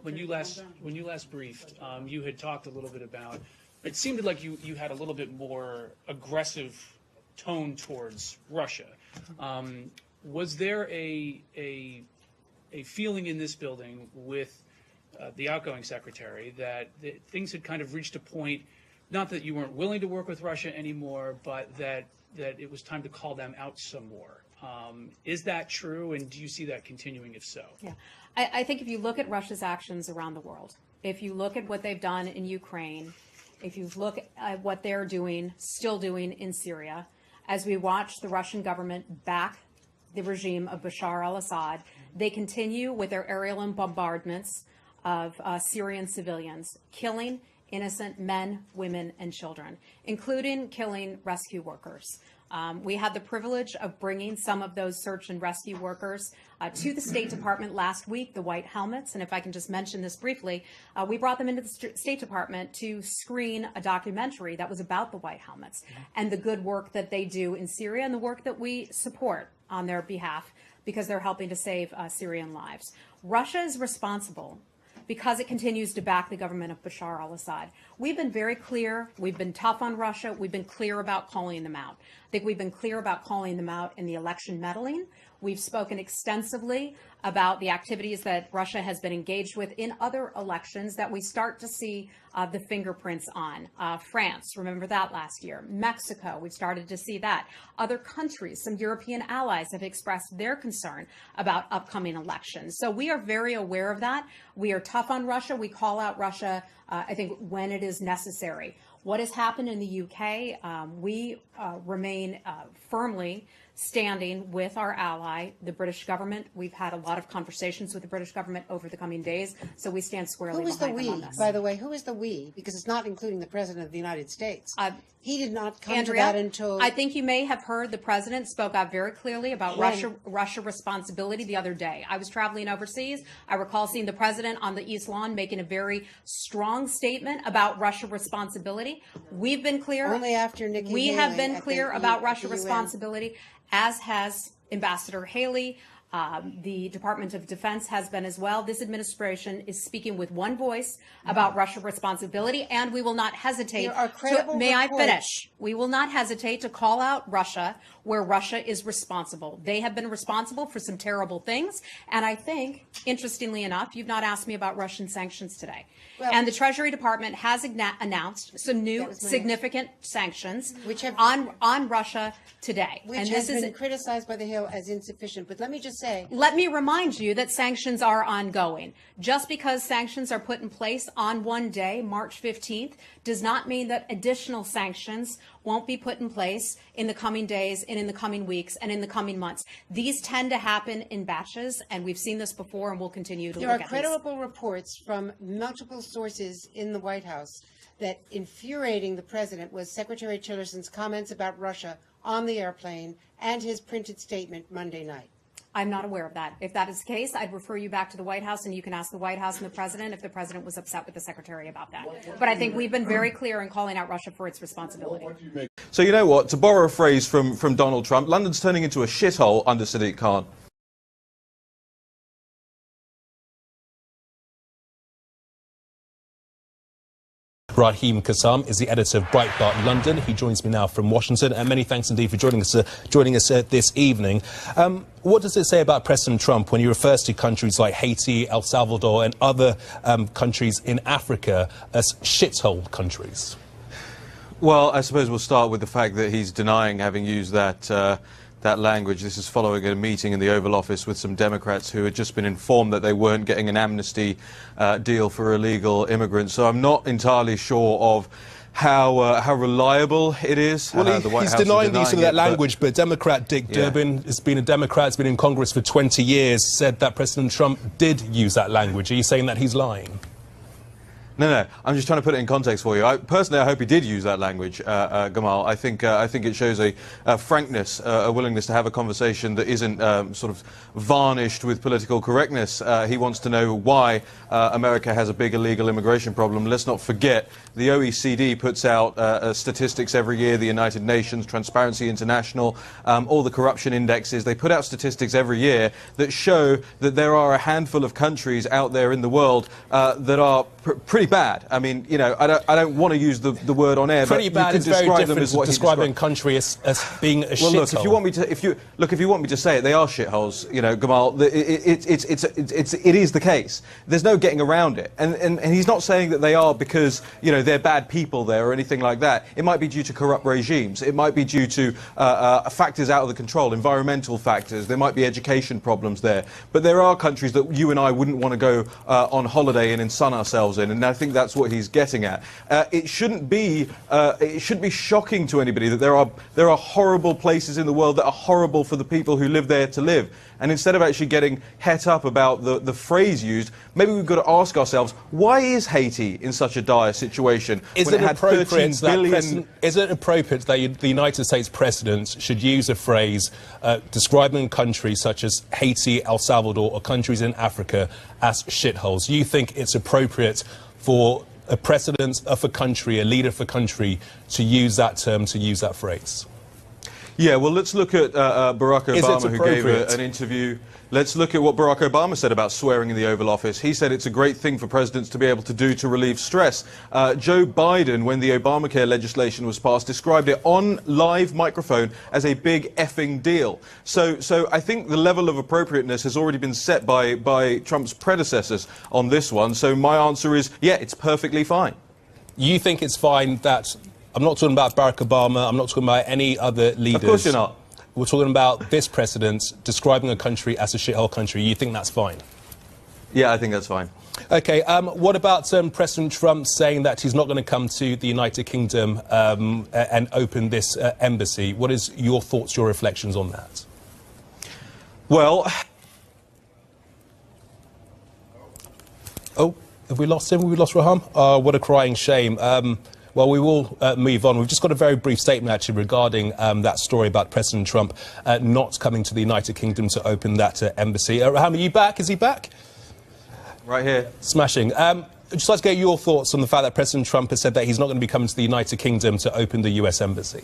When you last briefed, you had talked a little bit about. It seemed like you had a little bit more aggressive tone towards Russia. Was there a feeling in this building with the outgoing secretary that things had kind of reached a point, not that you weren't willing to work with Russia anymore, but that it was time to call them out some more? Is that true, and do you see that continuing if so? Yeah, I think if you look at Russia's actions around the world, if you look at what they've done in Ukraine, if you look at what they're still doing in Syria, as we watch the Russian government back the regime of Bashar al-Assad, they continue with their aerial bombardments of Syrian civilians, killing innocent men, women, and children, including killing rescue workers. We had the privilege of bringing some of those search and rescue workers to the State Department last week, the White Helmets. And if I can just mention this briefly, we brought them into the State Department to screen a documentary that was about the White Helmets and the good work that they do in Syria and the work that we support on their behalf because they're helping to save Syrian lives. Russia is responsible because it continues to back the government of Bashar al-Assad. We've been very clear. We've been tough on Russia. We've been clear about calling them out. I think we've been clear about calling them out in the election meddling. We've spoken extensively about the activities that Russia has been engaged with in other elections that we start to see the fingerprints on. France, remember that last year. Mexico, we've started to see that. Other countries, some European allies have expressed their concern about upcoming elections. So we are very aware of that. We are tough on Russia. We call out Russia, I think, when it is necessary. What has happened in the UK, we remain firmly standing with our ally, the British government. We've had a lot of conversations with the British government over the coming days, so we stand squarely behind them on this. By the way, who is the we? Because it's not including the President of the United States. He did not come Andrea, to that until... I think you may have heard the President spoke out very clearly about Russia responsibility the other day. I was traveling overseas. I recall seeing the President on the East Lawn making a very strong statement about Russia responsibility. We've been clear. Only after Nikki We Haley have been clear about Russia responsibility, as has Ambassador Haley. The Department of Defense has been as well. This administration is speaking with one voice about Russia responsibility, and we will not hesitate I finish? We will not hesitate to call out Russia where Russia is responsible. They have been responsible for some terrible things, and I think, interestingly enough, you've not asked me about Russian sanctions today. Well, and the Treasury Department has announced some new significant sanctions on Russia today. Which has been criticized by the Hill as insufficient. But let me just say... Let me remind you that sanctions are ongoing. Just because sanctions are put in place on one day, March 15th, does not mean that additional sanctions won't be put in place in the coming days and in the coming weeks and in the coming months. These tend to happen in batches, and we've seen this before, and we'll continue to look at this. There are credible reports from multiple sources in the White House that infuriating the president was Secretary Tillerson's comments about Russia on the airplane and his printed statement Monday night. I'm not aware of that. If that is the case, I'd refer you back to the White House, and you can ask the White House and the president if the president was upset with the secretary about that. But I think we've been very clear in calling out Russia for its responsibility. So you know what? To borrow a phrase from Donald Trump, London's turning into a shithole under Sadiq Khan. Raheem Kassam is the editor of Breitbart London. He joins me now from Washington, and many thanks indeed for joining us this evening. What does it say about President Trump when he refers to countries like Haiti, El Salvador, and other countries in Africa as shithole countries? Well, I suppose we'll start with the fact that he's denying having used that language. This is following a meeting in the Oval Office with some Democrats who had just been informed that they weren't getting an amnesty deal for illegal immigrants. So I'm not entirely sure of how reliable it is. Well, he's denying the use of that language, but Democrat Dick Durbin has been a Democrat, has been in Congress for 20 years, said that President Trump did use that language. Are you saying that he's lying? No, I'm just trying to put it in context for you. Personally, I hope he did use that language, Gamal. I think it shows a frankness, a willingness to have a conversation that isn't sort of varnished with political correctness. He wants to know why America has a big illegal immigration problem. Let's not forget the OECD puts out statistics every year, the United Nations, Transparency International, all the corruption indexes. They put out statistics every year that show that there are a handful of countries out there in the world that are pretty bad. I mean, you know, I don't want to use the word on air, pretty but bad you can is very describe different them as to what describing a country as being a shithole. Well, look, if you want me to, if you want me to say it, they are shitholes. You know, Gamal, it is the case. There's no getting around it, and he's not saying that they are because, you know, they're bad people there or anything like that. It might be due to corrupt regimes. It might be due to factors out of the control, environmental factors. There might be education problems there. But there are countries that you and I wouldn't want to go on holiday in and sun ourselves in, and I think that's what he's getting at. It shouldn't be shocking to anybody that there are horrible places in the world that are horrible for the people who live there to live. And instead of actually getting het up about the phrase used, maybe we've got to ask ourselves, why is Haiti in such a dire situation? Is it appropriate that the United States President should use a phrase describing countries such as Haiti, El Salvador, or countries in Africa as shitholes? Do you think it's appropriate for a president of a country, a leader of a country, to use that term, to use that phrase? Yeah, well, let's look at Barack Obama, who gave an interview. Let's look at what Barack Obama said about swearing in the Oval Office. He said it's a great thing for presidents to be able to do to relieve stress. Joe Biden, when the Obamacare legislation was passed, described it on live microphone as a big effing deal. So I think the level of appropriateness has already been set by Trump's predecessors on this one. So my answer is, yeah, it's perfectly fine. You think it's fine that... I'm not talking about Barack Obama, I'm not talking about any other leaders. Of course you're not. We're talking about this president describing a country as a shithole country. You think that's fine? Yeah, I think that's fine. OK, what about President Trump saying that he's not going to come to the United Kingdom and open this embassy? What is your thoughts, your reflections on that? Well... Oh, have we lost him? Have we lost Raham? What a crying shame. Well, we will move on. We've just got a very brief statement, actually, regarding that story about President Trump not coming to the United Kingdom to open that embassy. Raham, are you back? Is he back? Right here. Smashing. I'd just like to get your thoughts on the fact that President Trump has said that he's not going to be coming to the United Kingdom to open the US embassy.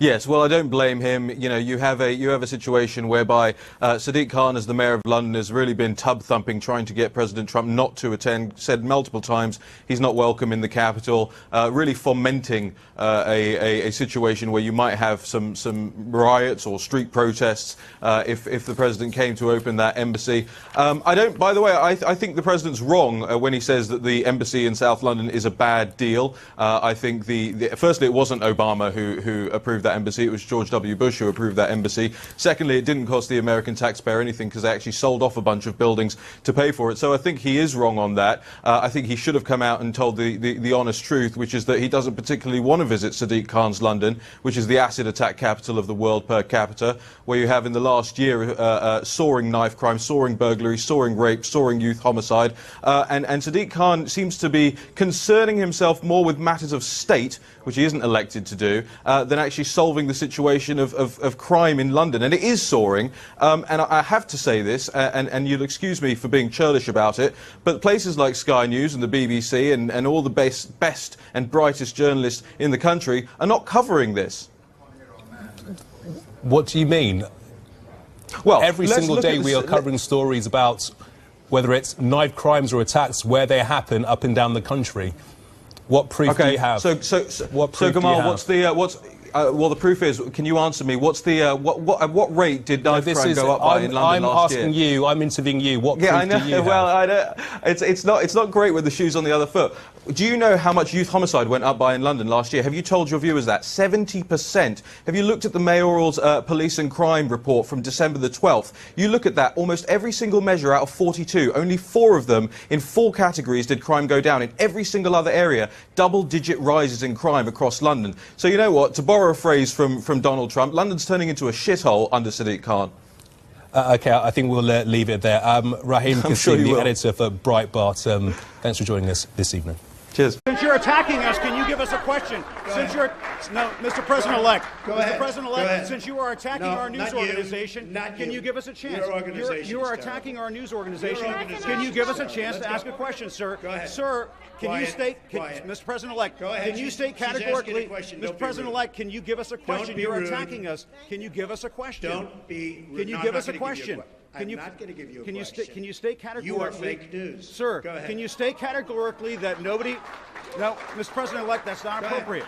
Yes, well, I don't blame him. You know, you have a situation whereby Sadiq Khan, as the mayor of London, has really been tub-thumping, trying to get President Trump not to attend, said multiple times he's not welcome in the capital, really fomenting a situation where you might have some riots or street protests if the president came to open that embassy. By the way, I think the president's wrong when he says that the embassy in South London is a bad deal. I think firstly, it wasn't Obama who approved that embassy. It was George W. Bush who approved that embassy. Secondly, it didn't cost the American taxpayer anything because they actually sold off a bunch of buildings to pay for it. So I think he is wrong on that. I think he should have come out and told the honest truth, which is that he doesn't particularly want to visit Sadiq Khan's London, which is the acid attack capital of the world per capita, where you have in the last year soaring knife crime, soaring burglary, soaring rape, soaring youth homicide. And Sadiq Khan seems to be concerning himself more with matters of state, which he isn't elected to do, than actually solving the situation of crime in London. And it is soaring. And I have to say this, and you'll excuse me for being churlish about it, but places like Sky News and the BBC and all the best and brightest journalists in the country are not covering this. What do you mean? Well, every single day we are covering stories about whether it's knife crimes or attacks where they happen up and down the country. What proof do you have? So Gamal, well, the proof is, can you answer me, what's the, at what rate did knife crime go up by in London last year? I'm asking you, I'm interviewing you, what proof I know. do you have? Well, I know. It's not great with the shoes on the other foot. Do you know how much youth homicide went up by in London last year? Have you told your viewers that? 70%. Have you looked at the mayoral's police and crime report from December the 12th? You look at that, almost every single measure out of 42, only 4 of them in 4 categories did crime go down. In every single other area, double-digit rises in crime across London. So you know what, to borrow a phrase from Donald Trump, London's turning into a shithole under Sadiq Khan. Okay, I think we'll leave it there. Raheem I'm Kassim, sure you the will. editor for Breitbart, thanks for joining us this evening. Cheers. Since you're attacking us, can you give us a question? Mr. President-elect. Go ahead. Mr. President-elect, Go ahead. since you are attacking No, our news not you. organization, Not can you. you give us a chance? Your organization You are is attacking terrible. our news organization. Your organization Can you is give us a terrible. chance Let's to ask go. a question, sir? Go ahead. Sir, can you Quiet. state, Quiet. Mr. President-elect, Go ahead. can you state She's asking a categorically, question. Don't Mr. be President-elect, can you give us a question? be You're rude. attacking us. Can you give us a question? Don't be rude. Can you No, give I'm us a not gonna give you question? I'm not going to give you a can you question. Can you state categorically? You are fake news. Sir, Go ahead. can you state categorically that nobody... No, Mr. President-elect, that's not Go ahead. appropriate.